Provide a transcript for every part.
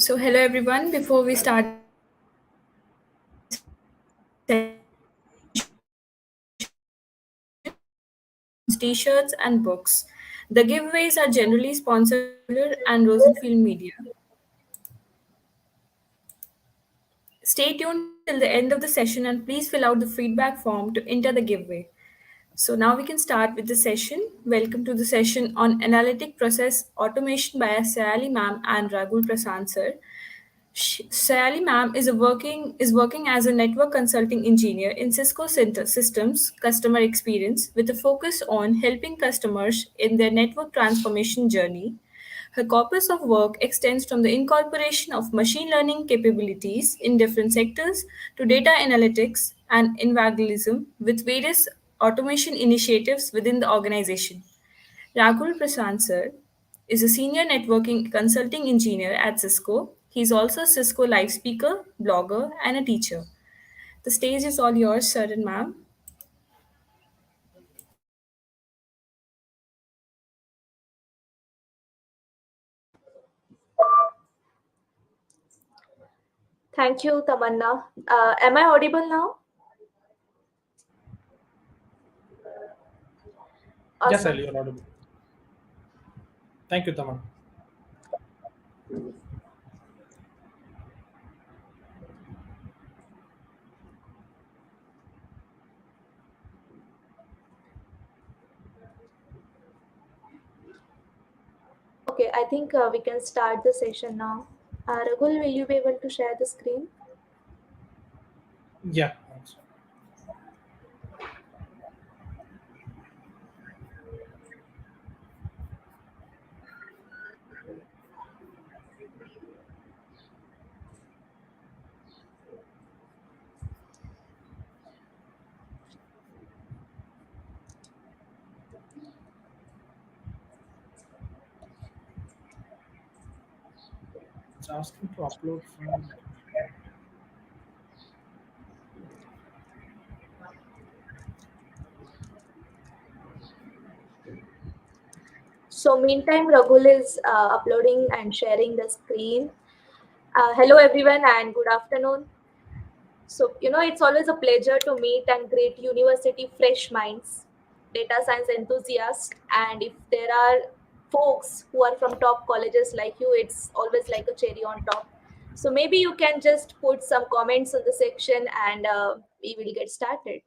So, hello everyone. Before we start the session, t-shirts and books. The giveaways are generally sponsored by Solar and Rosenfield Media. Stay tuned till the end of the session and please fill out the feedback form to enter the giveaway. So now we can start with the session. Welcome to the session on Analytic Process Automation by Sayali ma'am and Raghul Prasanth sir. Sayali ma'am is working as a network consulting engineer in Cisco Systems customer experience with a focus on helping customers in their network transformation journey. Her corpus of work extends from the incorporation of machine learning capabilities in different sectors to data analytics and evangelism with various automation initiatives within the organization. Raghul Prasanth sir is a senior networking consulting engineer at Cisco. He's also a Cisco live speaker, blogger, and a teacher. The stage is all yours, sir and ma'am. Thank you, Tamanna. Am I audible now? Yes, Awesome. Ali, you're audible. Thank you, Taman. Okay, I think we can start the session now. Raghul, will you be able to share the screen? Yeah. Thanks. It's asking to upload from. So, meantime, Raghul is uploading and sharing the screen. Hello, everyone, and good afternoon. So, it's always a pleasure to meet and greet university fresh minds, data science enthusiasts, and if there are folks who are from top colleges like you, it's always like a cherry on top. So, maybe you can just put some comments on the section and we will get started.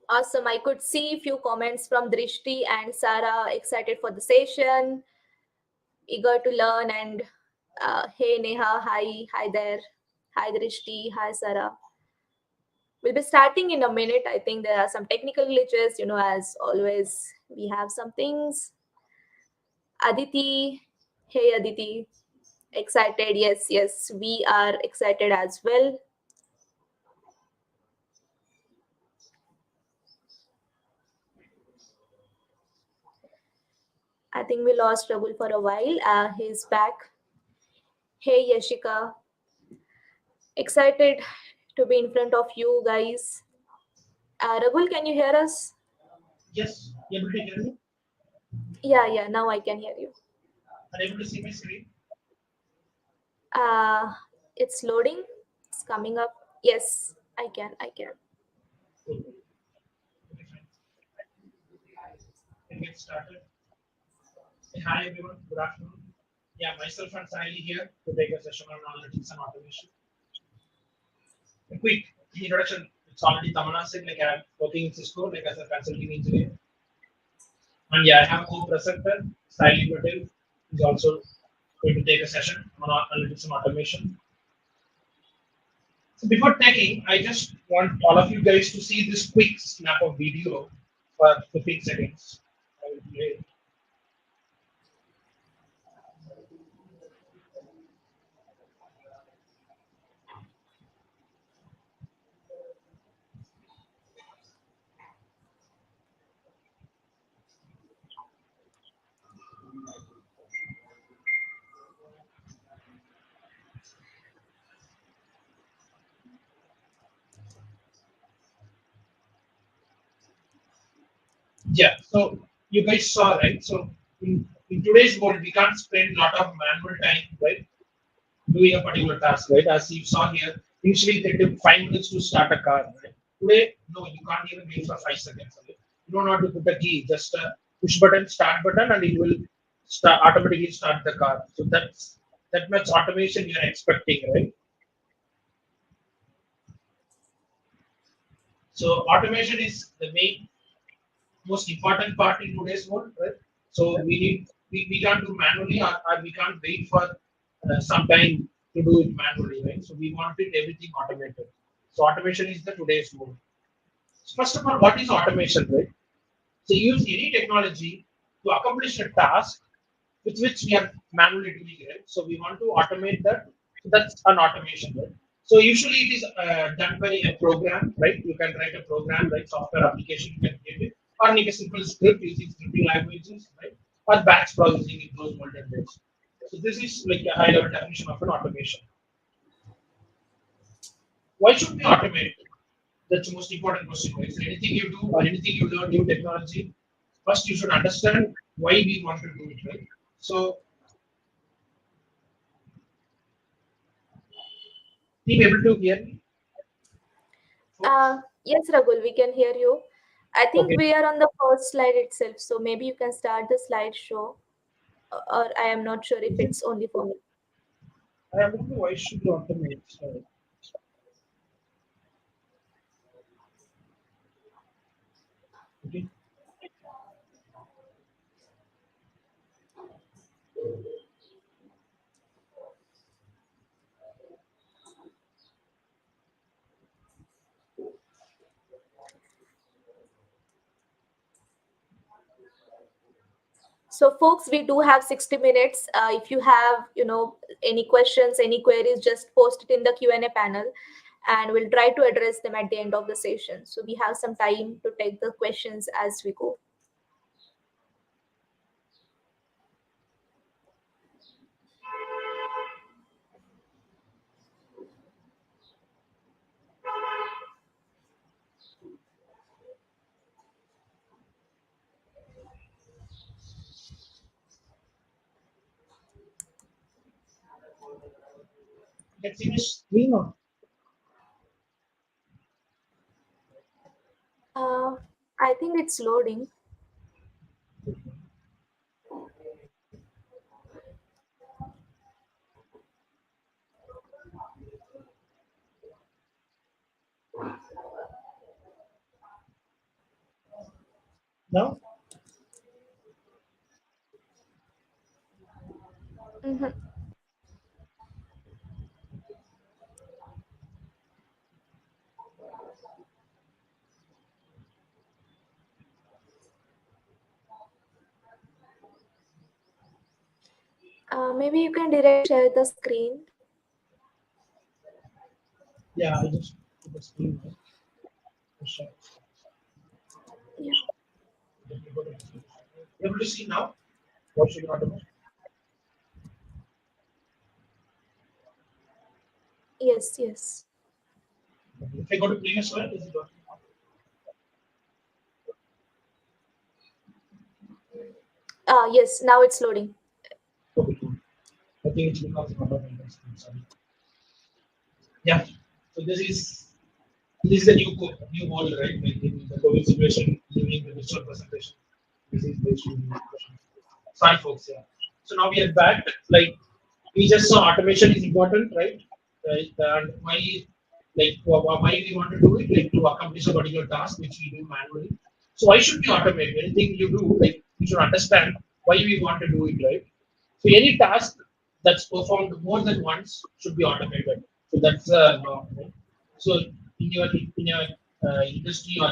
Awesome. I could see a few comments from Drishti and Sarah, excited for the session, eager to learn. And hey, Neha, hi there. Hi, Drishti. Hi, Sarah. We'll be starting in a minute. I think there are some technical glitches, as always, we have some things. Aditi, hey, Aditi. Excited? Yes, we are excited as well. I think we lost Rahul for a while. He's back. Hey, Yashika. Excited to be in front of you guys. Rahul, can you hear us? Yes, you able to hear me? Yeah, now I can hear you. Are you able to see my screen? Uh, it's loading. It's coming up. Yes, I can. Cool. Okay, fine. Can get started. Hi everyone, good afternoon. Yeah, myself and Sayali here to take a session on analytics and automation. A quick introduction. It's already Tamana said, like I'm working in Cisco, like as a consulting engineer. And yeah, I have a co-presenter, Sayali Patil, who's also going to take a session on analytics and automation. So before taking, I just want all of you guys to see this quick snap of video for 15 seconds. I will play. Yeah, so you guys saw, right? So in today's world, we can't spend a lot of manual time, right, doing a particular task, right? As you saw here, usually they took 5 minutes to start a car, right? Today, no, you can't even wait for 5 seconds. Right? You don't have to put a key, just a push button, start button, and it will start automatically start the car. So that's that much automation you're expecting, right? So automation is the main most important part in today's world, right? So we can't do manually, or we can't wait for some time to do it manually, right? So we want it everything automated. So automation is the today's world. So first of all, what is automation, right? So use any technology to accomplish a task with which we are manually doing it. So we want to automate that. So that's an automation, right? So usually it is done by a program, right? You can write a program, right? Software application you can give it, or make a simple script using scripting languages, right? Or batch processing in those olden days. So this is like a high level definition of an automation. Why should we automate? That's the most important question. Right? So anything you do or anything you learn, new technology, first you should understand why we want to do it, right? So being able to hear me, folks. Yes, Raghul, we can hear you. I think Okay. we are on the first slide itself, so maybe you can start the slideshow, or I am not sure if Is it, it's only for me. I don't know why should you automate. Okay. So, folks, we do have 60 minutes. If you have, any questions, any queries, just post it in the Q&A panel, and we'll try to address them at the end of the session. So we have some time to take the questions as we go. Let's see this screen on. Uh, I think it's loading. Now, Mhm. Maybe you can direct share the screen. yeah, I just put the screen on. Sure. Yeah. Able to see now? What should you automate? Yes, yes. If I go to previous slide, is it working? Yes, now it's loading. Okay, cool. I think it's because of automation. Sorry. Yeah. So this is the new world, right? Like in the COVID situation, during the virtual presentation. This is basically the question. Sorry, folks. Yeah. So now we are back. Like we just saw automation is important, right? Right. And why we want to do it, like to accomplish a particular task which we do manually. So why should we automate? Anything you do, like you should understand why we want to do it, right? So any task that's performed more than once should be automated. So that's law, right? So in your industry or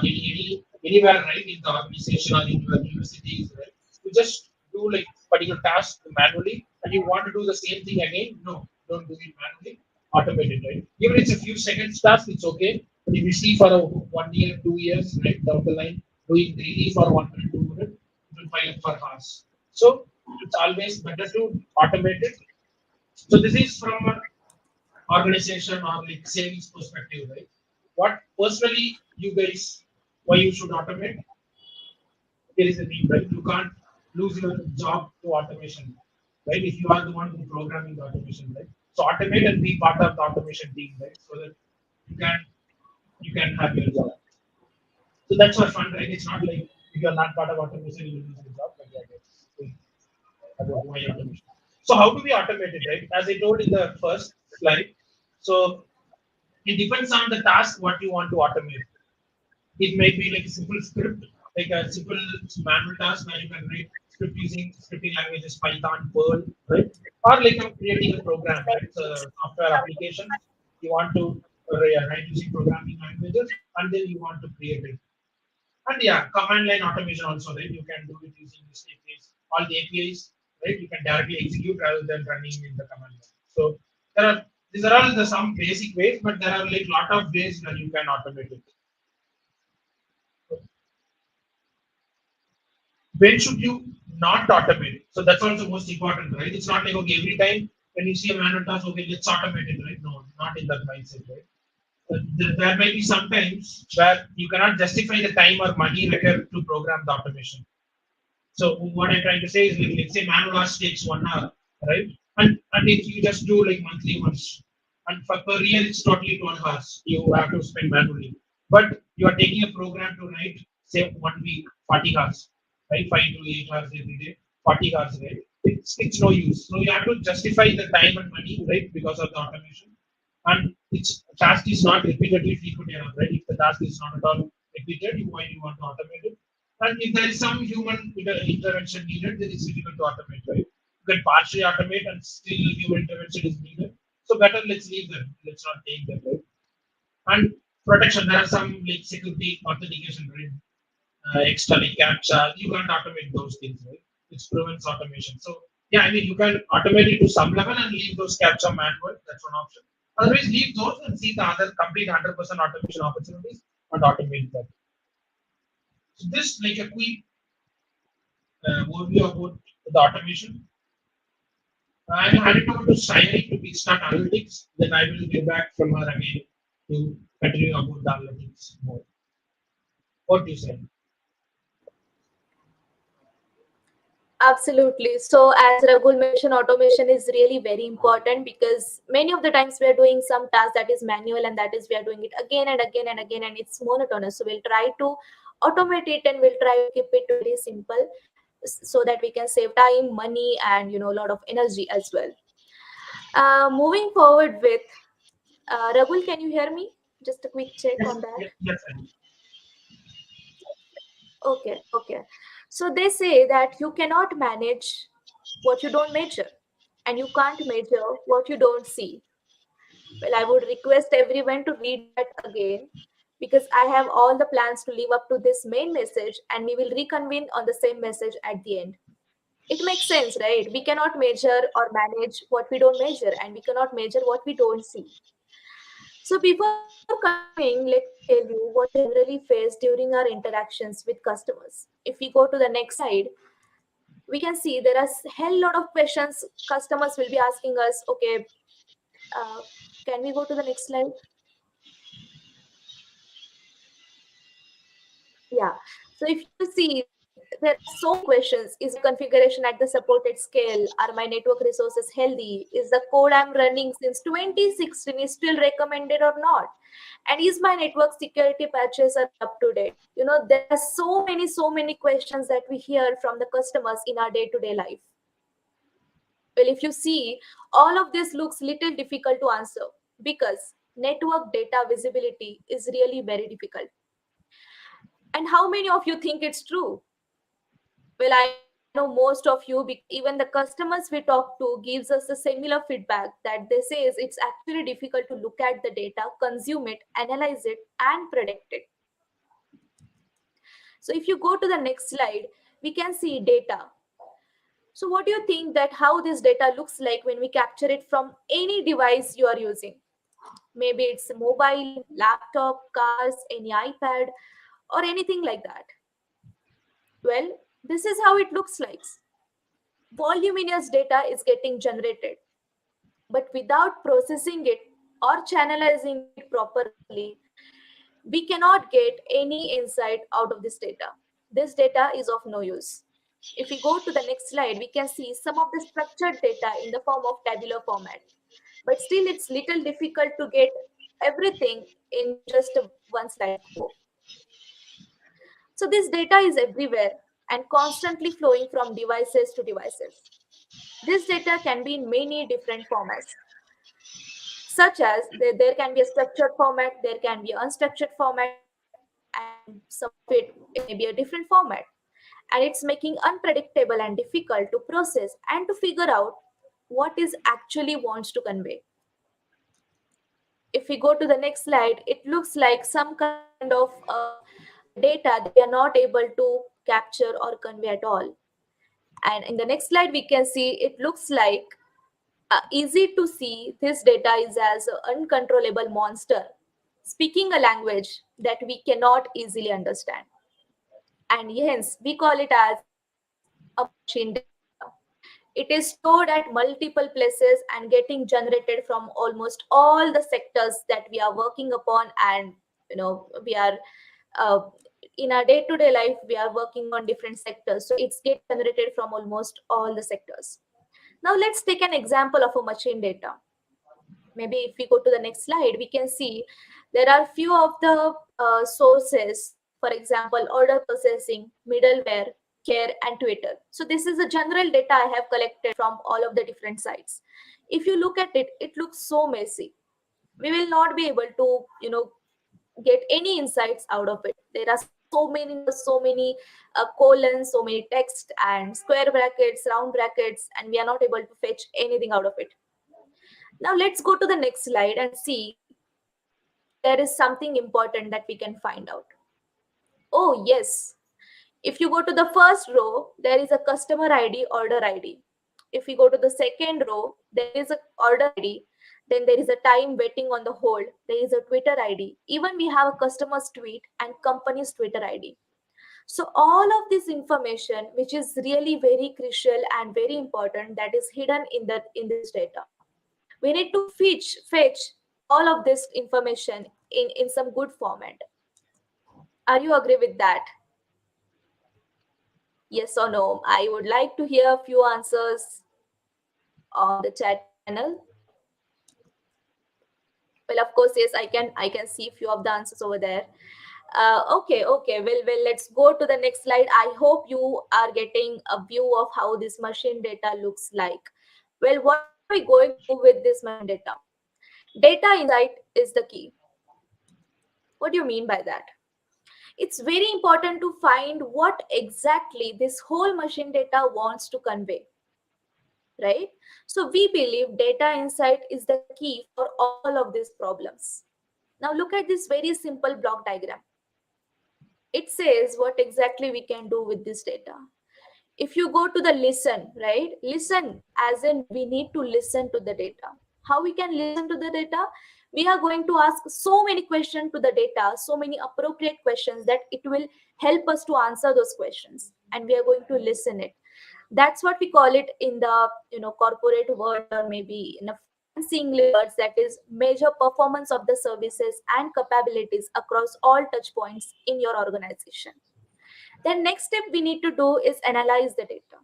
anywhere, right, in the organization or in your universities, right, you just do like particular task manually, and you want to do the same thing again. No, don't do it manually. Automate it, right? Even it's a few seconds task, it's okay. But if you see for a 1 year, 2 years, right, down the line, doing daily for 1 minute, 2 minutes, it will pile up for hours. So it's always better to automate it. So this is from a organization or like savings perspective, right? What personally you guys, why you should automate? There is a need, right? You can't lose your job to automation, right? If you are the one who programming the automation, right? So automate and be part of the automation team, right? So that you can you can have your job. So that's for fun, right? It's not like if you're not part of automation, you will lose your job. But yeah, that's about why automation. So how do we automate it, right? As I told in the first slide, so it depends on the task what you want to automate. It may be like a simple script, like a simple manual task where you can write script using scripting languages Python, Perl, right? Or like I'm creating a program, right? So software applications you want to write using programming languages, and then you want to create it. And yeah, command line automation also, right? You can do it using this APIs, all the APIs, right? You can directly execute rather than running in the command line. So there are these are all the some basic ways, but there are like lot of ways where you can automate it. When should you not automate it? So that's also most important, right? It's not like okay, every time when you see a manual task, okay, let's automate it, right? No, not in that mindset, right? There may be sometimes where you cannot justify the time or money required to program the automation. So what I'm trying to say is, like, let's say manual task takes 1 hour, right? And if you just do like monthly once, and for per year it's totally 12 hours you have to spend manually. But you are taking a program to write, say 1 week, 40 hours, right? 5 to 8 hours every day, 40 hours, right? It's no use. So you have to justify the time and money, right? Because of the automation. And its task is not repetitive frequent enough, right? If the task is not at all repeated, why you want to automate it? And if there is some human intervention needed, then it's difficult to automate, right? You can partially automate and still human intervention is needed. So better let's leave them. Let's not take them, right? And protection, there are some like security authentication, right? Extra like captcha, you can't automate those things, right? Which prevents automation. So yeah, I mean you can automate it to some level and leave those captcha manual. That's one option. Otherwise, leave those and see the other complete 100% automation opportunities and automate that. So this like a quick overview about the automation. I'll hand it over to Sayali to start analytics. Then I will get back from her again to continue about the analytics more. What do you say? Absolutely. So, as Raghul mentioned, automation is really very important because many of the times we are doing some task that is manual and that is we are doing it again and again and again and it's monotonous. So, we'll try to automate it and we'll try to keep it very simple so that we can save time, money, and a lot of energy as well. Moving forward with Raghul, can you hear me? Just a quick check Yes, on that. yes, yes, I do. Okay, okay. So they say that you cannot manage what you don't measure, and you can't measure what you don't see. Well, I would request everyone to read that again because I have all the plans to live up to this main message, and we will reconvene on the same message at the end. It makes sense, right? We cannot measure or manage what we don't measure, and we cannot measure what we don't see. So, before continuing, let me tell you what we generally face during our interactions with customers. If we go to the next slide, we can see there are hell lot of questions customers will be asking us. Okay, uh, can we go to the next slide? Yeah. So if you see, there are so many questions. Is my configuration at the supported scale? Are my network resources healthy? Is the code I'm running since 2016 is still recommended or not? And is my network security patches are up to date? There are so many questions that we hear from the customers in our day-to-day life. Well, if you see, all of this looks little difficult to answer because network data visibility is really very difficult. And how many of you think it's true? Well, I know know most of you, even the customers we talk to gives us a similar feedback that they say is it's actually difficult to look at the data, consume it, analyze it, and predict it. So if you go to the next slide, we can see data. So what do you think that how this data looks like when we capture it from any device you are using? Maybe it's a mobile, laptop, cars, any iPad, or anything like that. Well, this is how it looks like. Voluminous data is getting generated, but without processing it or channelizing it properly, we cannot get any insight out of this data. This data is of no use. If we go to the next slide, we can see some of the structured data in the form of tabular format. But still, it's little difficult to get everything in just a one slide go. So this data is everywhere and constantly flowing from devices to devices. This data can be in many different formats, such as there can be a structured format, there can be unstructured format, and some of it may be a different format. And it's making unpredictable and difficult to process and to figure out what is actually wants to convey. If we go to the next slide, it looks like some kind of data that we are not able to capture or convey at all. And in the next slide, we can see it looks like easy to see this data is as an uncontrollable monster speaking a language that we cannot easily understand. And hence, we call it as a machine data. It is stored at multiple places and getting generated from almost all the sectors that we are working upon, and we are uh, in our day-to-day life we are working on different sectors, so it's get generated from almost all the sectors. Now let's take an example of a machine data. Maybe if we go to the next slide, we can see there are few of the sources. For example, order processing, middleware, care, and Twitter. So this is a general data I have collected from all of the different sites. If you look at it, it looks so messy. We will not be able to get any insights out of it. There are so many numbers, so many colons, so many text and square brackets, round brackets, and we are not able to fetch anything out of it. Now let's go to the next slide and see if there is something important that we can find out. Oh, yes. If you go to the first row, there is a customer ID, order ID. If we go to the second row, there is a order ID. Then there is a time waiting on the hold. There is a Twitter ID. Even we have a customer's tweet and company's Twitter ID. So all of this information, which is really very crucial and very important, that is hidden in this data. We need to fetch all of this information in some good format. Are you agree with that? Yes or no? I would like to hear a few answers on the chat panel. Well, of course, yes, I can see a few of the answers over there. Okay. Well, let's go to the next slide. I hope you are getting a view of how this machine data looks like. Well, what are we going to do with this machine data? Data insight is the key. What do you mean by that? It's very important to find what exactly this whole machine data wants to convey, right? So we believe data insight is the key for all of these problems. Now look at this very simple block diagram. It says what exactly we can do with this data. If you go to the listen, right? Listen as in we need to listen to the data. How we can listen to the data? We are going to ask so many questions to the data, so many appropriate questions that it will help us to answer those questions, and we are going to listen it. That's what we call it in the corporate world, or maybe in a fancy English words, that is measure performance of the services and capabilities across all touch points in your organization. Then next step we need to do is analyze the data.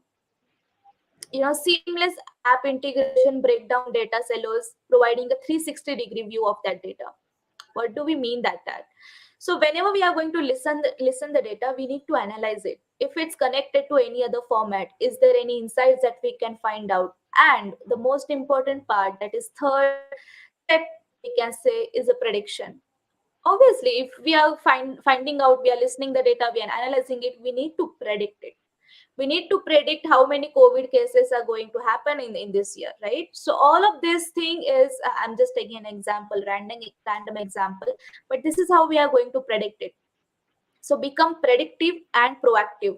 Seamless app integration breakdown data silos, providing a 360-degree view of that data. What do we mean that? So whenever we are going to listen the data, we need to analyze it. If it's connected to any other format, is there any insights that we can find out? And the most important part, that is third step, we can say, is a prediction. Obviously, if we are finding out, we are listening the data, we are analyzing it, we need to predict it. We need to predict how many COVID cases are going to happen in this year, right? So all of this thing is, I'm just taking an example, random example, but this is how we are going to predict it. So become predictive and proactive.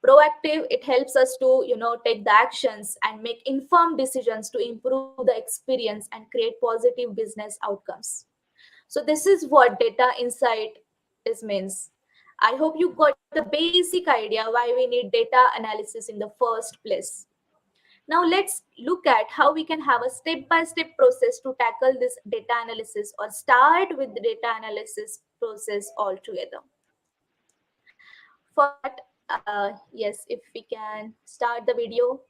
Proactive, it helps us to take the actions and make informed decisions to improve the experience and create positive business outcomes. So this is what data insight is means. I hope you got the basic idea why we need data analysis in the first place. Now let's look at how we can have a step by step process to tackle this data analysis, or start with the data analysis process altogether. For that, yes, if we can start the video.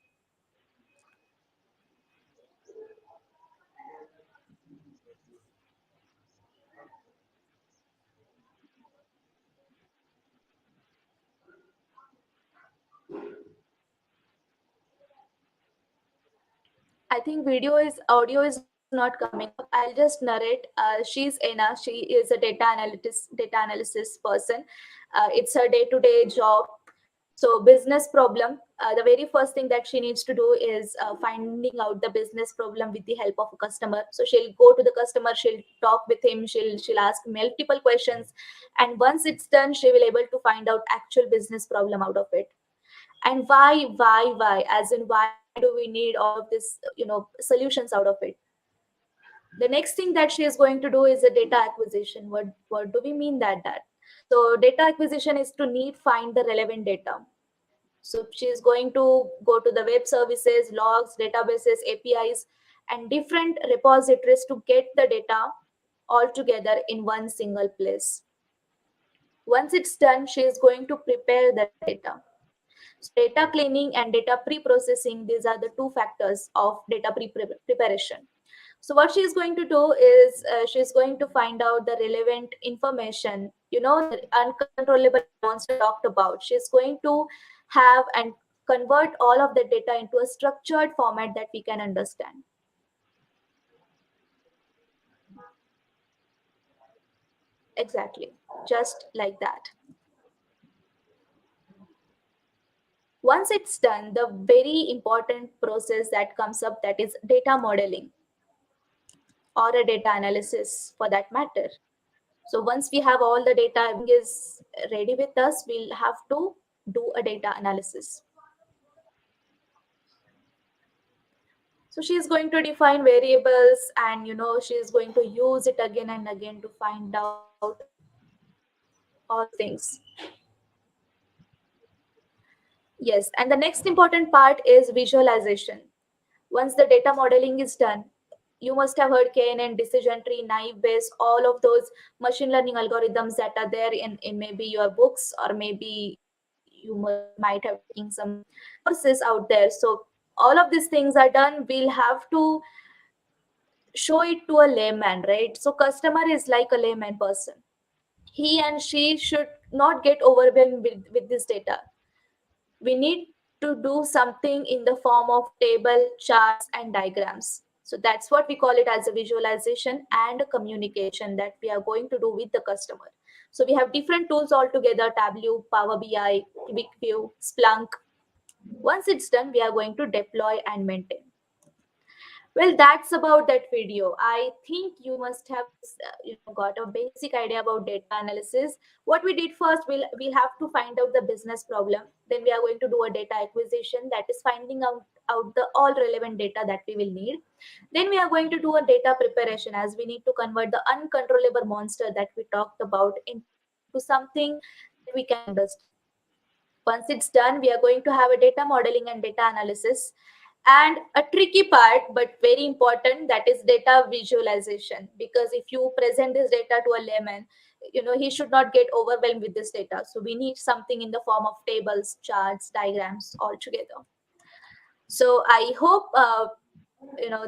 I think audio is not coming up. I'll just narrate. She's Anna. She is a data analysis person. It's her day-to-day job. So business problem. The very first thing that she needs to do is finding out the business problem with the help of a customer. So she'll go to the customer. She'll talk with him. She'll ask multiple questions, and once it's done, she will able to find out actual business problem out of it. And why, as in why do we need all of this solutions out of it. The next thing that she is going to do is a data acquisition. What do we mean that so data acquisition is to need find the relevant data. So she is going to go to the web services, logs, databases, APIs, and different repositories to get the data all together in one single place. Once it's done, she is going to prepare the data. So data cleaning and data pre-processing, these are the two factors of data preparation. So what she is going to do is, she is going to find out the relevant information, the uncontrollable monster talked about. She is going to have and convert all of the data into a structured format that we can understand. Exactly, just like that. Once it's done, the very important process that comes up, that is data modeling, or a data analysis for that matter. So once we have all the data, everything is ready with us, we'll have to do a data analysis. So she is going to define variables, and she is going to use it again and again to find out all these things. Yes, and the next important part is visualization. Once the data modeling is done, you must have heard KNN, decision tree, naive Bayes, all of those machine learning algorithms that are there in maybe your books, or maybe you might have taken some courses out there. So all of these things are done. We'll have to show it to a layman, right? So customer is like a layman person. He and she should not get overwhelmed with this data. We need to do something in the form of table, charts, and diagrams. So that's what we call it as a visualization and a communication that we are going to do with the customer. So we have different tools altogether: Tableau, Power BI, QuickView, Splunk. Once it's done, we are going to deploy and maintain. Well, that's about that video. I think you must have got a basic idea about data analysis. What we did first, we'll have to find out the business problem. Then we are going to do a data acquisition, that is finding out the all relevant data that we will need. Then we are going to do a data preparation, as we need to convert the uncontrollable monster that we talked about into something that we can understand. Once it's done, we are going to have a data modeling and data analysis, and a tricky part but very important, that is data visualization. Because if you present this data to a layman, he should not get overwhelmed with this data. So we need something in the form of tables, charts, diagrams all together. So I hope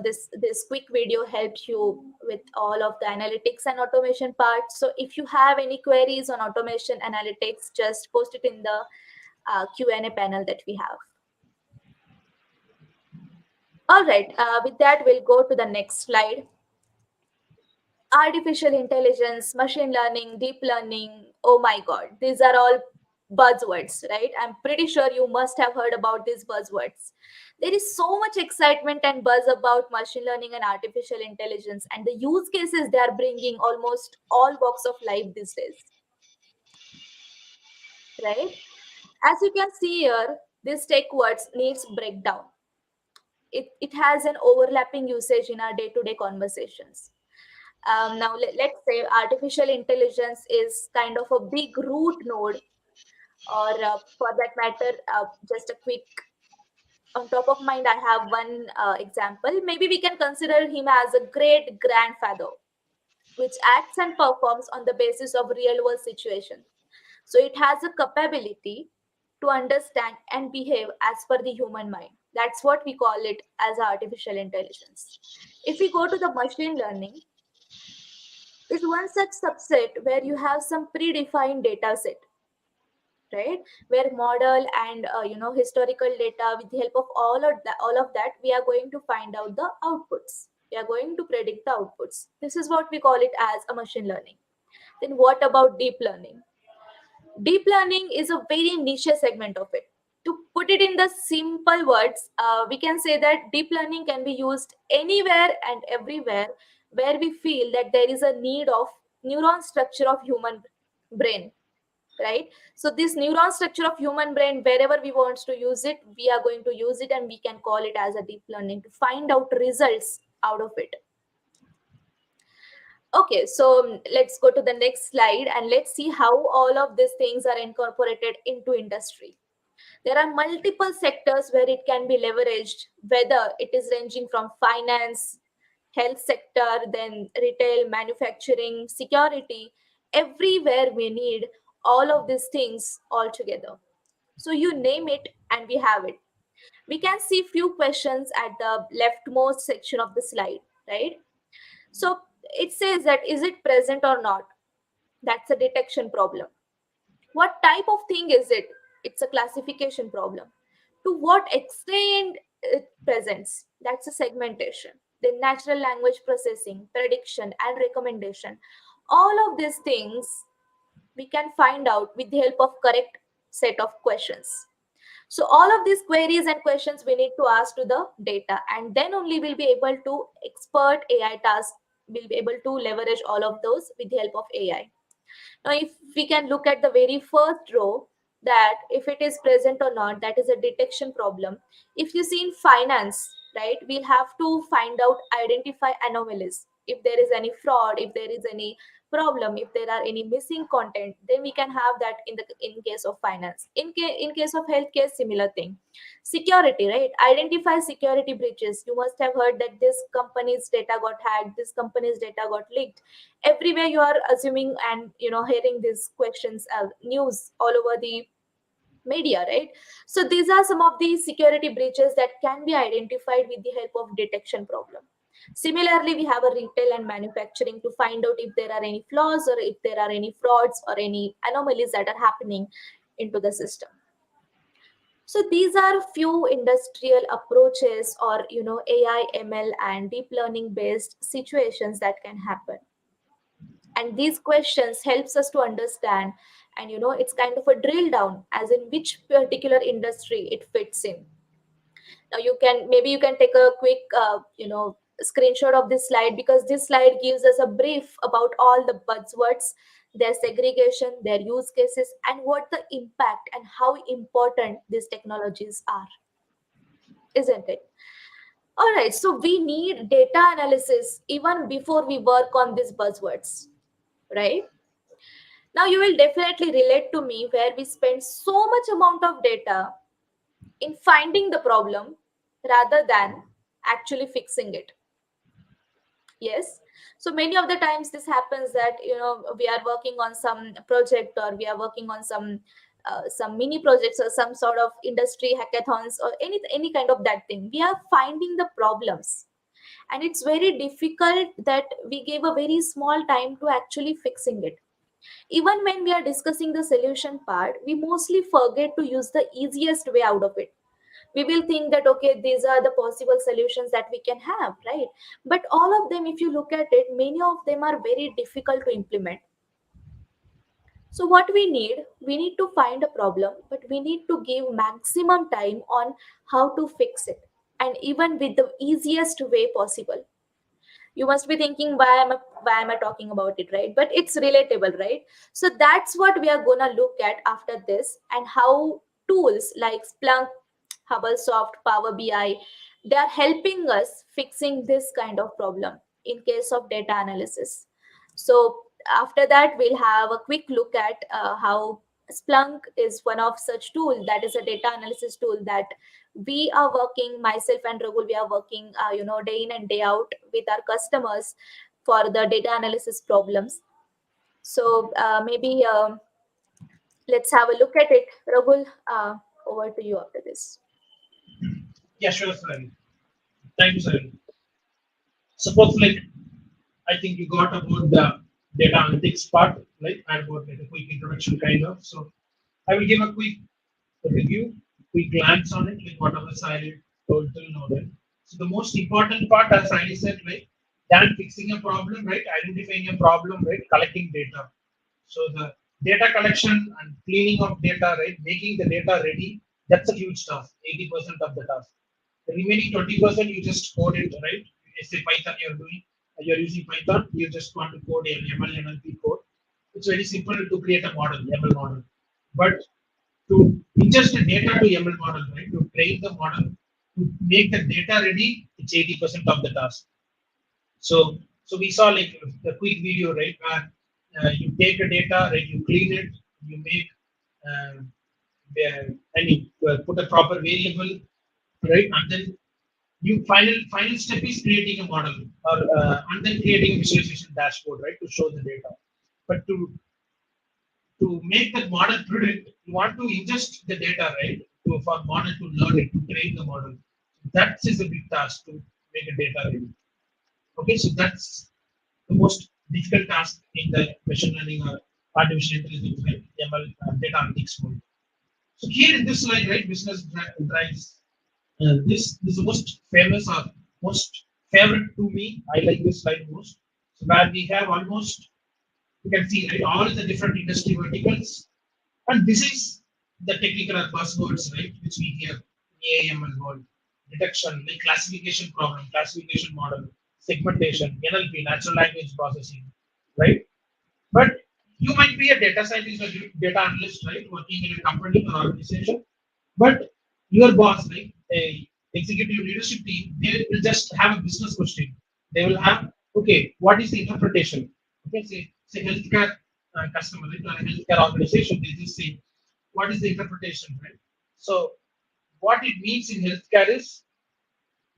this quick video helped you with all of the analytics and automation parts. So if you have any queries on automation analytics, just post it in the Q&A panel that we have. All right, with that, we'll go to the next slide. Artificial intelligence, machine learning, deep learning. Oh my God, these are all buzzwords, right? I'm pretty sure you must have heard about these buzzwords. There is so much excitement and buzz about machine learning and artificial intelligence, and the use cases they are bringing almost all walks of life these days, right? As you can see here, this tech words needs breakdown. It has an overlapping usage in our day-to-day conversations. Now let's say artificial intelligence is kind of a big root node, or for that matter, just a quick on top of mind, I have one example. Maybe we can consider him as a great grandfather, which acts and performs on the basis of real world situations. So it has a capability to understand and behave as per the human mind. That's what we call it as artificial intelligence. If we go to the machine learning, is one such subset where you have some predefined data set, right? Where model and historical data, with the help of all of that, we are going to find out the outputs. We are going to predict the outputs. This is what we call it as a machine learning. Then what about deep learning? Deep learning is a very niche segment of it. To put it in the simple words, we can say that deep learning can be used anywhere and everywhere where we feel that there is a need of neuron structure of human brain, right? So this neuron structure of human brain, wherever we want to use it, we are going to use it, and we can call it as a deep learning to find out results out of it. Okay, so let's go to the next slide and let's see how all of these things are incorporated into industry. There are multiple sectors where it can be leveraged, whether it is ranging from finance, health sector, then retail, manufacturing, security. Everywhere we need all of these things all together. So you name it and we have it. We can see few questions at the leftmost section of the slide, right? So it says that is it present or not? That's a detection problem. What type of thing is it? It's a classification problem. To what extent it presents? That's a segmentation. Then natural language processing, prediction, and recommendation. All of these things we can find out with the help of correct set of questions. So all of these queries and questions we need to ask to the data, and then only we'll be able to expert AI tasks. We'll be able to leverage all of those with the help of AI. Now, if we can look at the very first row, that if it is present or not, that is a detection problem. If you see in finance, right, we'll have to find out, identify anomalies. If there is any fraud, if there is any problem, if there are any missing content, then we can have that in case of finance. In case of healthcare, similar thing. Security, right? Identify security breaches. You must have heard that this company's data got hacked, this company's data got leaked. Everywhere you are assuming and hearing these questions, news all over the media, right? So these are some of the security breaches that can be identified with the help of detection problem. Similarly, we have a retail and manufacturing to find out if there are any flaws or if there are any frauds or any anomalies that are happening into the system. So these are few industrial approaches, or AI, ML, and deep learning based situations that can happen. And these questions helps us to understand, and it's kind of a drill down as in which particular industry it fits in. Now you can take a quick screenshot of this slide, because this slide gives us a brief about all the buzzwords, their segregation, their use cases, and what the impact and how important these technologies are, isn't it? All right, so we need data analysis even before we work on these buzzwords, right? Now you will definitely relate to me where we spend so much amount of data in finding the problem rather than actually fixing it. Yes. So many of the times this happens that we are working on some project, or we are working on some mini projects or some sort of industry hackathons or any kind of that thing. We are finding the problems, and it's very difficult that we give a very small time to actually fixing it. Even when we are discussing the solution part, we mostly forget to use the easiest way out of it. We will think that, okay, these are the possible solutions that we can have, right? But all of them, if you look at it, many of them are very difficult to implement. So what we need to find a problem, but we need to give maximum time on how to fix it, and even with the easiest way possible. You must be thinking, why am I talking about it, right? But it's relatable, right? So that's what we are gonna look at after this, and how tools like Splunk, Hubble-Soft, Power BI, they are helping us fixing this kind of problem in case of data analysis. So after that, we'll have a quick look at how Splunk is one of such tool, that is a data analysis tool that we are working, myself and Ragul, we are working, day in and day out with our customers for the data analysis problems. So maybe let's have a look at it. Ragul, over to you after this. Yeah, sure, sir. Thank you, sir. Suppose like I think you got about the data analytics part, like and about like a quick introduction kind of. So I will give a quick review, quick glance on it, like whatever I told till now. Then, so the most important part, as I said, like than fixing a problem, right? Identifying a problem, right? Collecting data. So the data collection and cleaning of data, right? Making the data ready. That's a huge task. 80% of the task. The remaining 20% you just code it, right? Say Python you're using Python, you just want to code an ML NLP code. It's very simple to create a model, ML model. But to ingest the data to ML model, right? To train the model, to make the data ready, it's 80% of the task. So we saw like the quick video, right? Where you take the data, right? You clean it, you make, and you put a proper variable, right? And then you final step is creating a model, or and then creating a visualization dashboard, right? To show the data. But to make that model predict, you want to ingest the data, right? For model to learn it, to train the model. That is a big task to make a data ready. Okay, so that's the most difficult task in the machine learning or artificial intelligence, right? ML data analytics world. So here in this slide, right, business drives. This is the most famous or most favorite to me. I like this slide most. So where we have almost, you can see, right, all the different industry verticals, and this is the technical buzzwords, right, which we hear in AML world. Detection, like classification problem, classification model, segmentation, NLP, natural language processing, right? But you might be a data scientist or data analyst, right, working in a company or organization, but your boss, like a executive leadership team, they will just have a business question. They will have, okay, what is the interpretation? Okay, say healthcare customer, right, or a healthcare organization, they just say, what is the interpretation, right? So what it means in healthcare is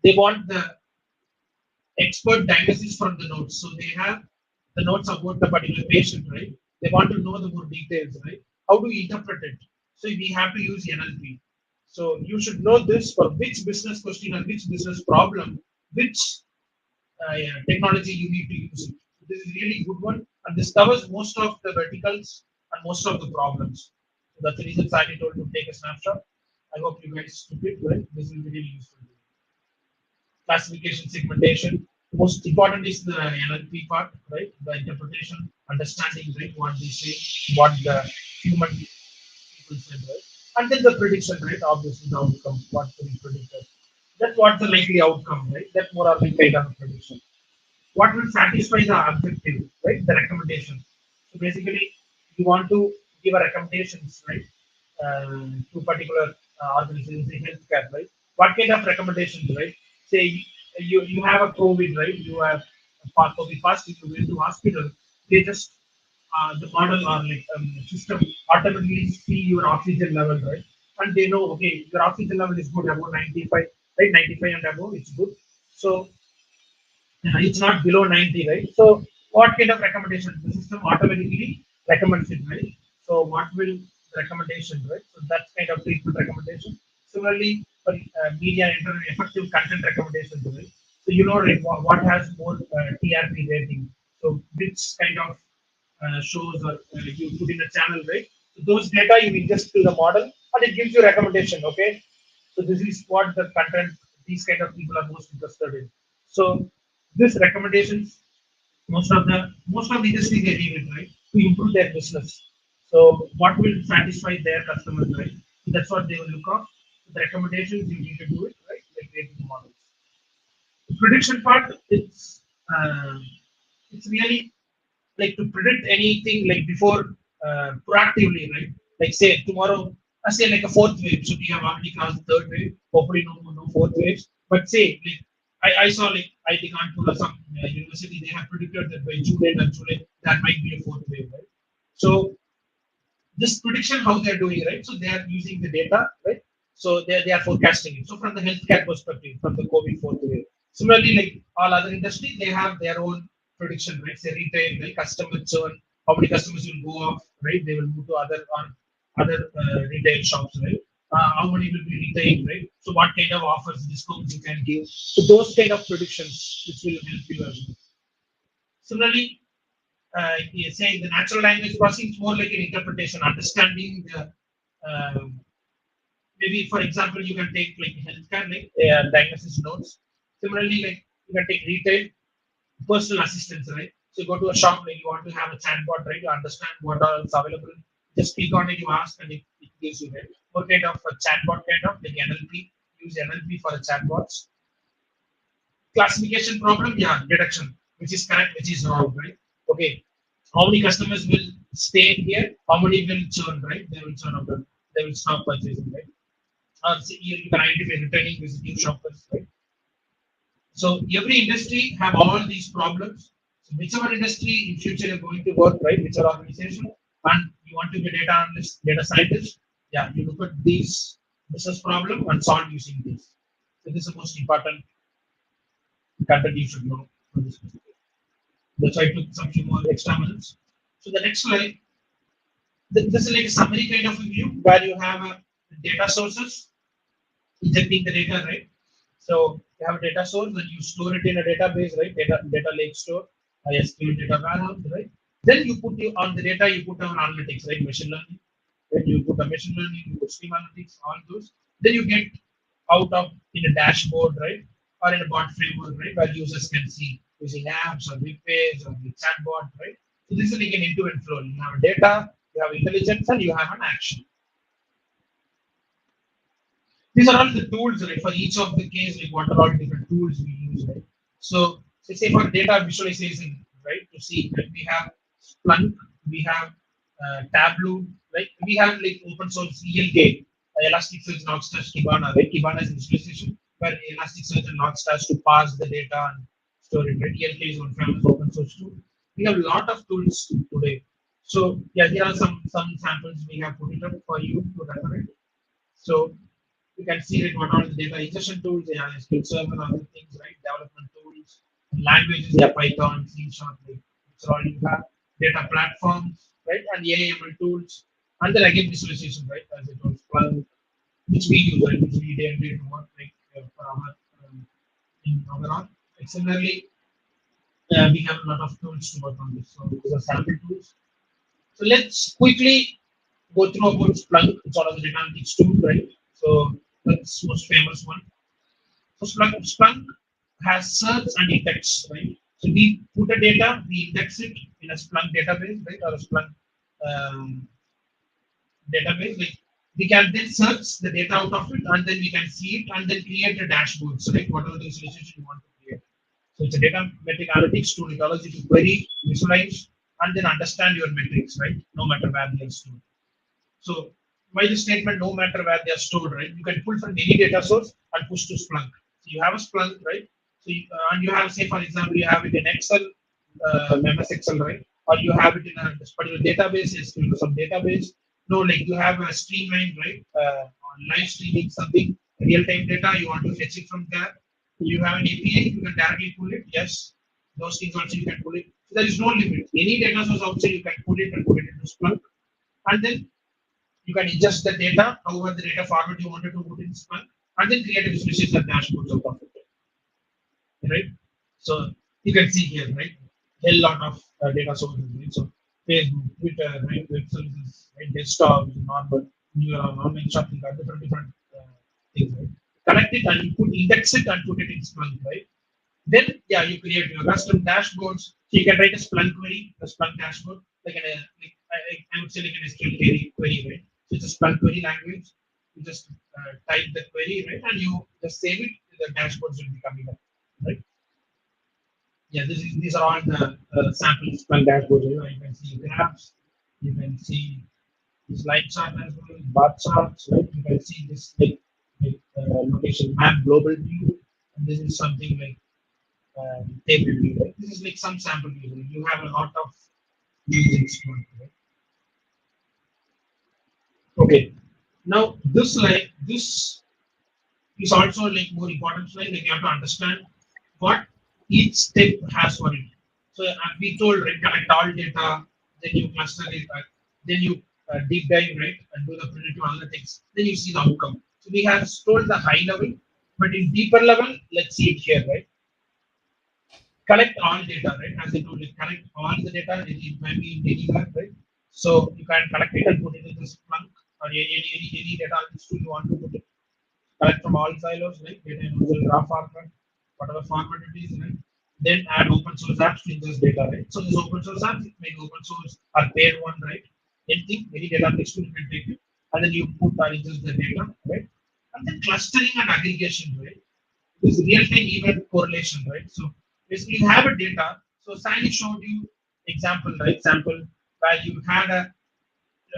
they want the expert diagnosis from the notes. So they have the notes about the particular patient, right? They want to know the more details, right? How do we interpret it? So we have to use NLP. So you should know this for which business question or which business problem, which yeah, technology you need to use it. This is really good one, and this covers most of the verticals and most of the problems. So that's the reason Sally told to take a snapshot. I hope you guys took it, right? This will be really useful. Classification, segmentation. Most important is the NLP part, right? The interpretation, understanding, right? What they say, what the human people said, right? And then the prediction, right? Obviously, the outcome, what to be predicted. That's what the likely outcome, right? That's more or less kind of a prediction. What will satisfy the objective, right? The recommendation. So basically, you want to give a recommendations, right? To particular organizations in healthcare, right? What kind of recommendations, right? Say you have a COVID, right? You have a COVID positive, you went to hospital. They just the model or like system automatically see your oxygen level, right? And they know, okay, your oxygen level is good, about 95, right? 95 and above, it's good. So it's not below 90, right? So what kind of recommendation? The system automatically recommends it, right? So what will the recommendation, right? So that's kind of treatment recommendation. Similarly, for media effective content recommendations, right? So you know, right, what has more TRP rating. So which kind of shows or you put in a channel, right? So those data you ingest to the model and it gives you recommendation, okay? So this is what the content these kind of people are most interested in. So this recommendations, most of the industry they need it, right, to improve their business. So what will satisfy their customers, right? That's what they will look up. The recommendations you need to do it, right? Like creating the models. The prediction part, it's really like to predict anything like before proactively, right? Like say tomorrow, I say like a fourth wave. So we have already crossed the third wave. Hopefully, no fourth waves. But say like I saw like I think Kanpur or some university they have predicted that by July that might be a fourth wave, right? So this prediction how they're doing, right? So they are using the data, right? So they are forecasting it. So from the healthcare perspective, from the COVID fourth wave. Similarly, like all other industry, they have their own prediction, right? Say retail, right? Customer churn, how many customers will go off, right? They will move to other retail shops, right? How many will be retained, right? So what kind of offers, discounts you can give. So those kind of predictions which will help you as well. Similarly, saying the natural language processing is more like an interpretation, understanding the maybe for example you can take like healthcare like diagnosis notes. Similarly, like you can take retail, personal assistance, right? So you go to a shop like you want to have a chatbot, right? You understand what are is available. Just click on it, you ask, and it gives you right. What kind of a chatbot kind of like NLP? Use NLP for the chatbots. Classification problem, yeah, detection, which is correct, which is wrong, right? Okay, how many customers will stay here? How many will churn, right? They will churn out, they will stop purchasing, right? Or see, you can identify returning visiting shoppers, right? So every industry have all these problems. So whichever industry in future you're going to work, right? Whichever organization, and you want to be a data analyst, data scientist, yeah, you look at these business problem and solve using this. So this is the most important content you should know for this. That's why I took some few more extra minutes. So the next slide, this is like a summary kind of a view where you have data sources, injecting the data, right? So you have a data source, then you store it in a database, right? Data lake store, SQL data warehouse, right? Then you put you on the data, you put on analytics, right? Machine learning. Then you put a machine learning, you put stream analytics, all those. Then you get out of in a dashboard, right? Or in a bot framework, right? Where users can see using apps or web page or the chatbot, right? So this is like an end-to-end flow. You have data, you have intelligence, and you have an action. These are all the tools, right? For each of the case, like what are all different tools we use, right? So, say for data visualization, right? To see, right? We have Splunk, we have Tableau, right? We have like open source ELK, Elasticsearch, Logstash, Kibana, right? Kibana is visualization, where Elasticsearch and Logstash to parse the data and store it, right? ELK is one famous open source tool. We have a lot of tools today. So, yeah, here are some samples we have put it up for you to refer it. So you can see it what are the data ingestion tools, yeah, SQL Server, other things, right? Development tools, languages, yeah, Python, C Sharp, like, which are all you have. Data platforms, right? And AI/ML tools, and then again visualization, right? As it was Splunk, which we use, right? Which we did work like for our in overall. Like, similarly, we have a lot of tools to work on this. So these are sample tools. So let's quickly go through about Splunk, it's one of the data analytics tool, right? So that's the most famous one. So Splunk has search and index, right? So we put a data, we index it in a Splunk database, right? Or a Splunk um, database. Like we can then search the data out of it and then we can see it and then create a dashboard, so right? Whatever the visualization you want to create. So it's a data metric analytics tool. It allows you to query, visualize, and then understand your metrics, right? No matter where they are stored. So by this statement, no matter where they are stored, right? You can pull from any data source and push to Splunk. So you have a Splunk, right? So and you have, say, for example, you have it in Excel, MS Excel, right? Or you have it in a this particular database, is some database. No, like you have a streamline, right? Live streaming something, real-time data. You want to fetch it from there. You have an API, you can directly pull it. Yes, those things also you can pull it. So there is no limit. Any data source outside, you can pull it and put it into Splunk. And then you can ingest the data, however the data format you wanted to put in Splunk, and then create a visualization dashboards out of it, right? So you can see here, right? A lot of data sources, right? So Facebook, Twitter, right? Web services, right? Desktop, normal, online shopping, different things, right? Connect it and you put index it and put it in Splunk, right? Then, yeah, you create your custom dashboards. So you can write a Splunk query, a Splunk dashboard. Like I would say like an SQL query, right? So it's a Splunk query language. You just type the query, right, and you just save it. The dashboards will be coming up, right? Yeah, these are all the sample Splunk dashboards. You can see graphs, you can see this line chart as well, bar charts, right? You can see this location map global view, and this is something like table view, right? This is like some sample view. You have a lot of views in Splunk, right? Okay. Now this is also like more important slide. Like you have to understand what each step has for it. So we told right, collect all data, then you cluster it, then you deep dive right and do the predictive analytics. Then you see the outcome. So we have told the high level, but in deeper level, let's see it here, right? Collect all data, right? As I told you, collect all the data. It might be in anywhere, right? So you can collect it and put it in the Splunk or any data analytics tool you want to put it. Collect from all silos, right? Data in Google raw format, whatever format it is, right? Then add open source apps to ingest data, right? So this open source apps, maybe open source or paid one, right? Anything, any data analytics tool you can take it, and then you put or ingest the data, right? And then clustering and aggregation, right? This real-time event correlation, right? So basically you have a data. So Sally showed you example, right? Example where you had a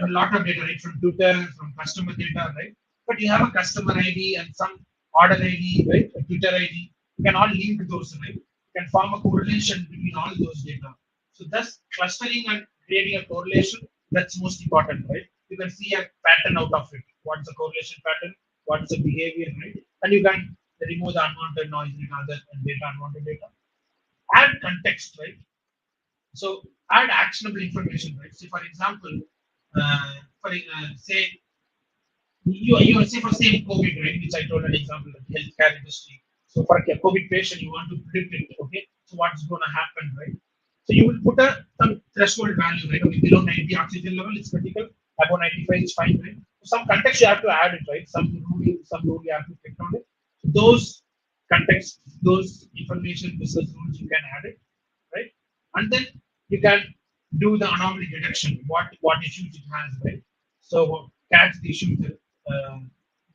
lot of data, right? From Twitter, from customer data, right? But you have a customer ID and some order ID, right? A Twitter ID. You can all link those, right? You can form a correlation between all those data. So thus clustering and creating a correlation, that's most important, right? You can see a pattern out of it. What's the correlation pattern? What's the behavior, right? And you can remove the unwanted noise and data, unwanted data. Add context, right? So add actionable information, right? So for example, say you say for same COVID, right? Which I told an example of the healthcare industry. So for a COVID patient, you want to predict it, okay? So what's going to happen, right? So you will put some threshold value, right? Okay, below 90 oxygen level, it's critical. Above 95, it's fine, right? So some context you have to add it, right? Some rule you have to pick on it. So those context, those information, business rules, you can add it, right? And then you can do the anomaly detection, what issues it has, right? So catch the issues that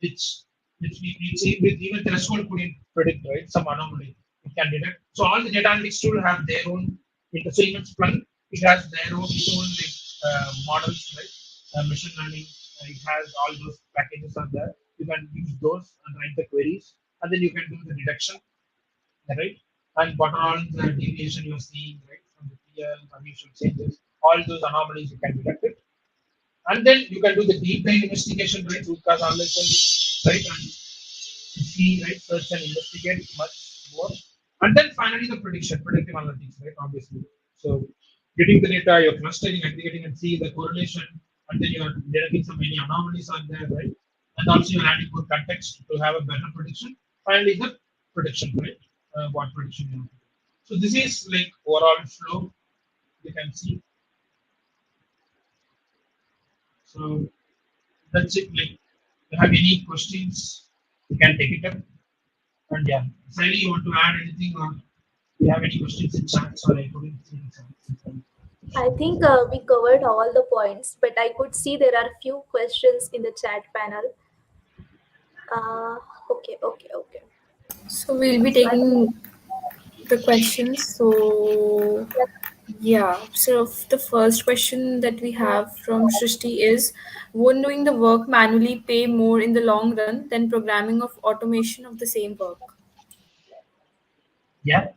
which we see with even threshold couldn't predict, right? Some anomaly it can detect. So all the data analytics tool have their own so even Splunk, it has its own like, models, right? Machine learning, it has all those packages on there. You can use those and write the queries, and then you can do the detection, right? And what are all the deviation you're seeing, right, from the PL, unusual changes, all those anomalies you can detect it. And then you can do the deep dive investigation, right, root cause analysis, right, and see, right, search and investigate much more. And then finally the predictive analytics, right, obviously. So getting the data, you're clustering, aggregating, and see the correlation, and then you're detecting some many anomalies are there, right? And also you're adding more context to have a better prediction. Finally, the prediction, right? What prediction you want to do. So this is like overall flow you can see. So that's it. Like, if you have any questions, you can take it up. And yeah, Sally, you want to add anything or do you have any questions in chat? Sorry, I couldn't see in chat. I think we covered all the points, but I could see there are few questions in the chat panel. Uh, okay. So we'll be So I think taking the questions. So yeah, yeah, so the first question that we have from Shrishti is, won't doing the work manually pay more in the long run than programming of automation of the same work? Yeah,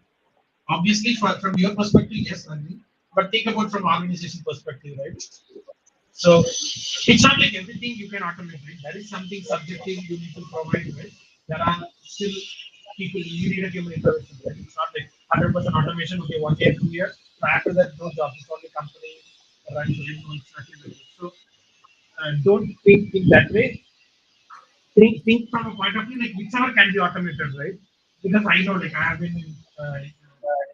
obviously, from your perspective, yes, I agree. But think about from organization perspective, right? So it's not like everything you can automate, right? There is something subjective you need to provide, right? There are still people you need a human intervention, right? It's not like 100% automation. Okay, 1 year, 2 years. So after that, no job. It's only company runs. It's nothing like that. So don't think in that way. Think from a point of view like whichever can be automated, right? Because I know like I have been in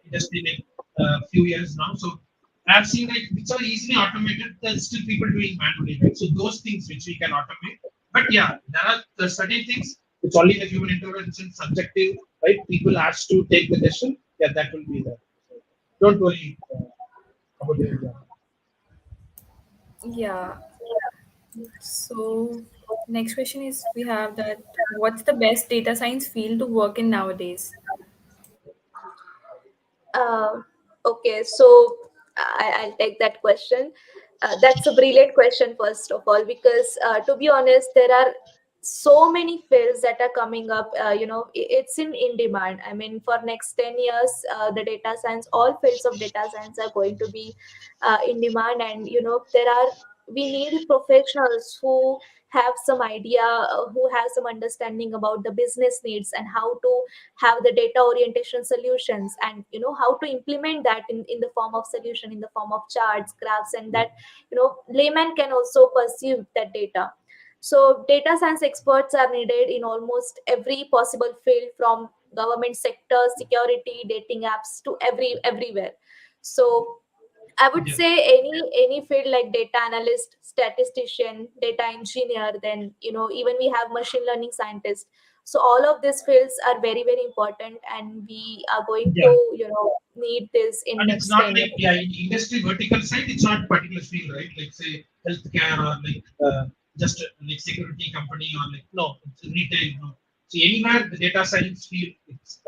industry like a few years now, so I've seen like which are easily automated, there's still people doing manually, right? So those things which we can automate, but yeah, there are certain things which only the human intervention subjective, right? People has to take the decision. Yeah, that will be there. So don't worry about the exam. Yeah. So next question is we have that what's the best data science field to work in nowadays? Uh, okay, so I'll take that question. That's a brilliant question, first of all, because to be honest, there are so many fields that are coming up. It's in demand. I mean, for next 10 years, the data science, all fields of data science are going to be in demand, and we need professionals who have some idea, who have some understanding about the business needs and how to have the data orientation solutions, and how to implement that in the form of solution, in the form of charts, graphs, and that layman can also perceive that data. So data science experts are needed in almost every possible field, from government sector, security, dating apps, to everywhere. So I would Yeah. say any field like data analyst, statistician, data engineer, then even we have machine learning scientists. So all of these fields are very important, and we are going to Yeah. need this in And it's next not 10 like, years. yeah, in industry vertical side, it's not particular field, right? Like say healthcare or like just like security company or like no, it's retail. No. So anywhere the data science field, it's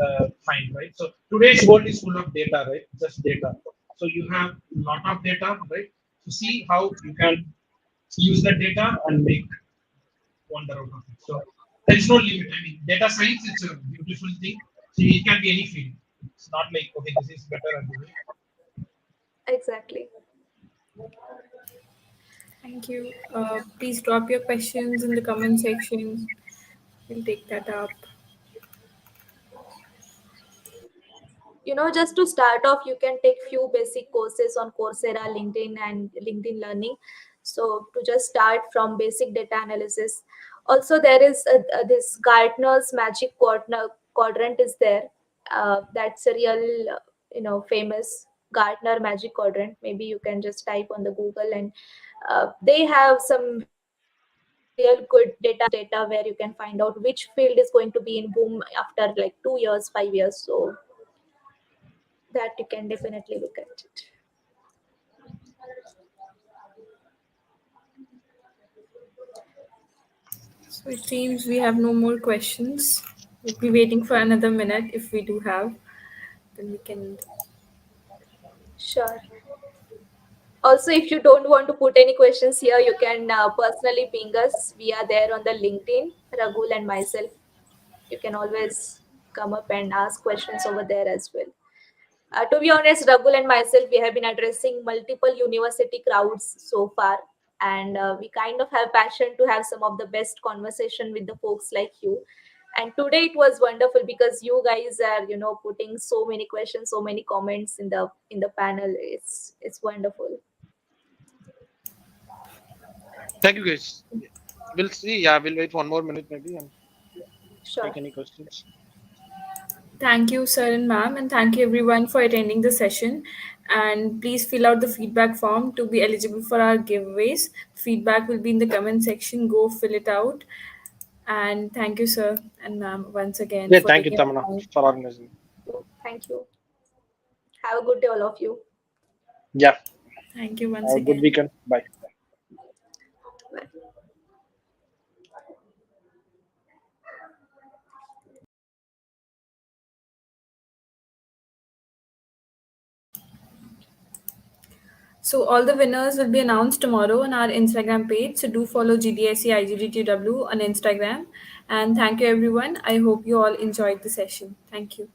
fine, right? So today's world is full of data, right? Just data. So you have a lot of data, right? To see how you can use that data and make wonder out of it. So there is no limit. I mean, data science it's a beautiful thing. So it can be any field. It's not like okay, this is better or this is Exactly. Thank you. Please drop your questions in the comment section. We'll take that up. Just to start off, you can take few basic courses on Coursera, LinkedIn, and LinkedIn Learning. So to just start from basic data analysis. Also, there is this Gartner's Magic Quadrant is there. That's a real famous Gartner Magic Quadrant. Maybe you can just type on the Google, and they have some real good data where you can find out which field is going to be in boom after like 2 years, 5 years. So that you can definitely look at it. So it seems we have no more questions. We'll be waiting for another minute if we do have. Then we can. Sure. Also, if you don't want to put any questions here, you can personally ping us. We are there on the LinkedIn, Raghul and myself. You can always come up and ask questions over there as well. To be honest, Raghul and myself, we have been addressing multiple university crowds so far, and we kind of have passion to have some of the best conversation with the folks like you. And today it was wonderful because you guys are, putting so many questions, so many comments in the panel. It's wonderful. Thank you, guys. Yeah. We'll see. Yeah, we'll wait 1 more minute maybe and Sure. take any questions. Thank you, sir and ma'am, and thank you everyone for attending the session. And please fill out the feedback form to be eligible for our giveaways. Feedback will be in the comment section. Go fill it out. And thank you, sir and ma'am, once again Yeah, for thank you, taking your Tamana, time. for organizing. Thank you. Have a good day, all of you. Yeah, Thank you once have a good again. weekend. Bye. Bye. So all the winners will be announced tomorrow on our Instagram page. So do follow GDSC IGDTW on Instagram. And thank you everyone. I hope you all enjoyed the session. Thank you.